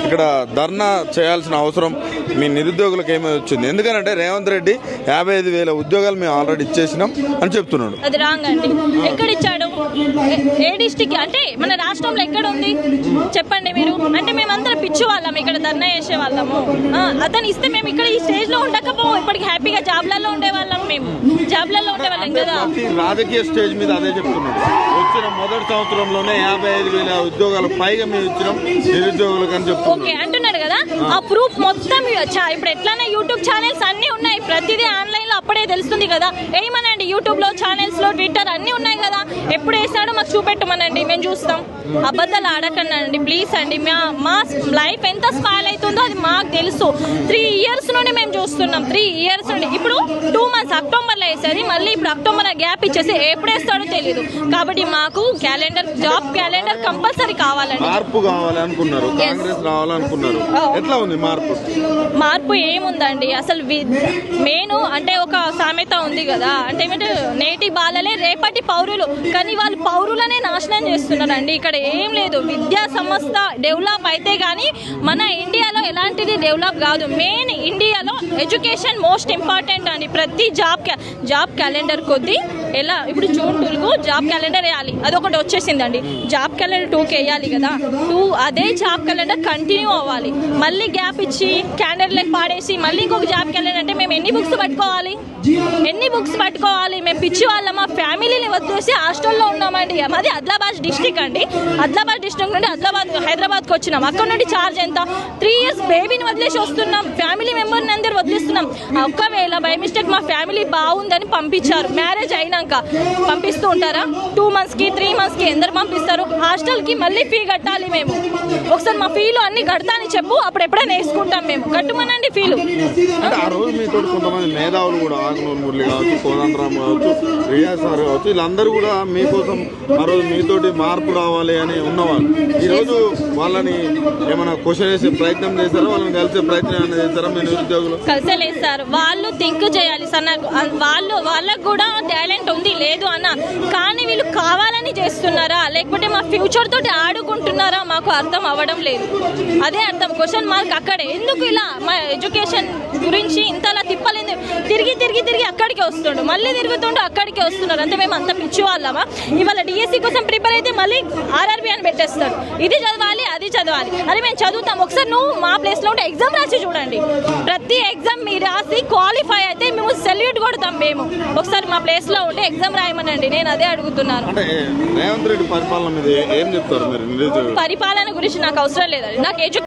ఇక్కడ ధర్నా చేయాల్సిన అవసరం మీ నిరుద్యోగులకు ఏమీ వచ్చింది? ఎందుకంటే రేవంత్ రెడ్డి 55,000 ఉద్యోగాలు మేము ఆల్రెడీ ఇచ్చేసినాం అని చెప్తున్నాడు. అది రాంగ్ అండి. ఎక్కడ ఇచ్చాడు? ఏ డిస్టిక్ అంటే మన రాష్ట్రంలో ఎక్కడ ఉంది చెప్పండి మీరు? అంటే మేమందరం పిచ్చి వాళ్ళం, ఇక్కడ ధర్నా చేసే వాళ్ళము. అతను ఇస్తే మేము ఇక్కడ ఈ స్టేజ్ లో ఉండకపో ఇప్పటికి హ్యాపీగా జాబ్లలో ఉండేవాళ్ళం, మేము జాబ్లలో ఉండేవాళ్ళం కదా. రాజకీయ స్టేజ్ మీద అదే చెప్తున్నాడు. వచ్చిన మొదటి సంవత్సరంలోనే 55,000 ఉద్యోగాలు పైగా మేము ఇచ్చినాం నిరుద్యోగులకు అని చెప్తున్నాడు. ఓకే అంటున్నాడు కదా, ఆ ప్రూఫ్ మొత్తం ఇప్పుడు ఎట్లానే యూట్యూబ్ ఛానల్స్ అన్ని ఉన్నాయి, ప్రతిదీ ఆన్లైన్ లో అప్పుడే తెలుస్తుంది కదా. ఏమనండి యూట్యూబ్ లో, ఛానల్స్ లో, ట్విట్టర్ అన్ని ఉన్నాయి కదా. ఎప్పుడు వేసాడో మాకు చూపెట్టమనండి, మేము చూస్తాం. అబద్ధాలు ఆడకండి ప్లీజ్ అండి. మా లైఫ్ ఎంత స్పాయిల్ అవుతుందో అది మాకు తెలుసు. 3 years నుండి మేము చూస్తున్నాం, 3 years నుండి. ఇప్పుడు 2 months అక్టోబర్లో వేసేది, మళ్ళీ ఇప్పుడు అక్టోబర్ గ్యాప్ ఇచ్చేసి ఎప్పుడు వేస్తాడో తెలియదు. కాబట్టి మాకు క్యాలెండర్, జాబ్ క్యాలెండర్ కంపల్సరీ కావాలండి. మార్పు కావాలనుకున్నారు, కాంగ్రెస్ రావాలనుకున్నారు. ఎట్లా ఉంది మార్పు? మార్పు ఏముందండి అసలు? మెయిన్ అంటే ఒక సామెత ఉంది కదా, అంటే ఏమంటే నేటి బాలలే రేపటి పౌరులు, కానీ వాళ్ళు పౌరులనే నాశనం చేస్తున్నారండి. ఇక్కడ ఏం లేదు. విద్యా సంస్థ డెవలప్ అయితే కానీ మన ఇండియాలో ఎలాంటిది డెవలప్ కాదు. మెయిన్ ఇండియాలో ఎడ్యుకేషన్ మోస్ట్ ఇంపార్టెంట్ అండి. ప్రతి జాబ్ క్యాలెండర్ కొద్దీ ఎలా ఇప్పుడు జూన్ 2కు జాబ్ క్యాలెండర్ వేయాలి, అదొకటి వచ్చేసిందండి. జాబ్ క్యాలెండర్ 2కి వేయాలి కదా, అదే జాబ్ క్యాలెండర్ కంటిన్యూ అవ్వాలి. మళ్ళీ గ్యాప్ ఇచ్చి క్యాలెండర్లకు పాడేసి మళ్ళీ ఇంకొక జాబ్ క్యాలెండర్ అంటే మేము ఎన్ని బుక్స్ పట్టుకోవాలి? మేము పిచ్చి వాళ్ళ మా ఫ్యామిలీని వదిలేసి హాస్టల్లో ఉన్నామండి. మాది ఆదిలాబాద్ డిస్టిక్ అండి. ఆదిలాబాద్ డిస్టిక్ నుండి హైదరాబాద్కి వచ్చినాం. అక్కడ నుండి ఛార్జ్ ఎంత? 3 years బేబీని వదిలేసి వస్తున్నాం, ఫ్యామిలీ మెంబర్ని అందరు వదిలేస్తున్నాం. ఒక్కవేళ బై మిస్టేక్ మా ఫ్యామిలీ బాగుందని పంపించారు, మ్యారేజ్ అయినాక పంపిస్తూ ఉంటారా? 2 monthsకి 3 monthsకి ఎందరు పంపిస్తారు? హాస్టల్కి మళ్ళీ ఫీ కట్టాలి మేము. ఒకసారి మా ఫీలు అన్ని కడతా అని చెప్పు, అప్పుడు ఎప్పుడైనా వేసుకుంటాం మేము. కట్టుమనండి ఫీలు. ఆ రోజు మీతో కొంతమంది మేధావులు కూడా, ఆగ్నూరు మురళి కావచ్చు, కోదండరామ్ కావచ్చు, రియాజ్ సార్ కావచ్చు, వీళ్ళందరూ కూడా మీకోసం ఆ రోజు మీతోటి మార్పు రావాలి అని ఉన్నవాళ్ళు. ఈరోజు వాళ్ళని ఏమైనా క్వశ్చన్ వేసే ప్రయత్నం చేశారా? వాళ్ళని కలిసే ప్రయత్నం ఏమైనా చేశారా మీ నిరుద్యోగులు? కలిసలేదు సార్. వాళ్ళు థింక్ చేయాలి సార్. నాకు వాళ్ళకు కూడా టాలెంట్ ఉంది లేదు అన్న, కానీ వీళ్ళు కావాలని చేస్తున్నారా లేకపోతే మా ఫ్యూచర్ తోటి ఆడుకుంటున్నారా మాకు అర్థం అవ్వడం లేదు. అదే అర్థం. క్వశ్చన్ మార్క్ అక్కడే. ఎందుకు ఇలా మా ఎడ్యుకేషన్ గురించి ఇంతలా తిప్పలేదు? తిరిగి అక్కడికి వస్తుండు, మళ్ళీ తిరుగుతుండు అక్కడికి వస్తున్నారు. అంటే మేము అంత పిచ్చి వాళ్ళమా? ఇవాళ డిఎస్సి కోసం ప్రిపేర్ అయితే మళ్ళీ ఆర్ఆర్బి అని పెట్టేస్తాడు. ఇది చదవాలి, అది చదవాలి. అదే మేము చదువుతాం. ఒకసారి నువ్వు మా ప్లేస్లో ఉంటే ఎగ్జామ్ రాసి చూడండి. ప్రతి ఎగ్జామ్ మీరు రాసి క్వాలిఫై అయితే మేము సెల్యూట్ కొడతాం. మేము ఒకసారి మా ప్లేస్లో ఉంటే ఎగ్జామ్ రాయమనండి. నేను అదే అడుగుతున్నాను. రేవంత్ రెడ్డి పరిపాలన మీద ఏం చెప్తారు మీరు? పరిపాలన గురించి నాకు అవసరం లేదండి. నాకు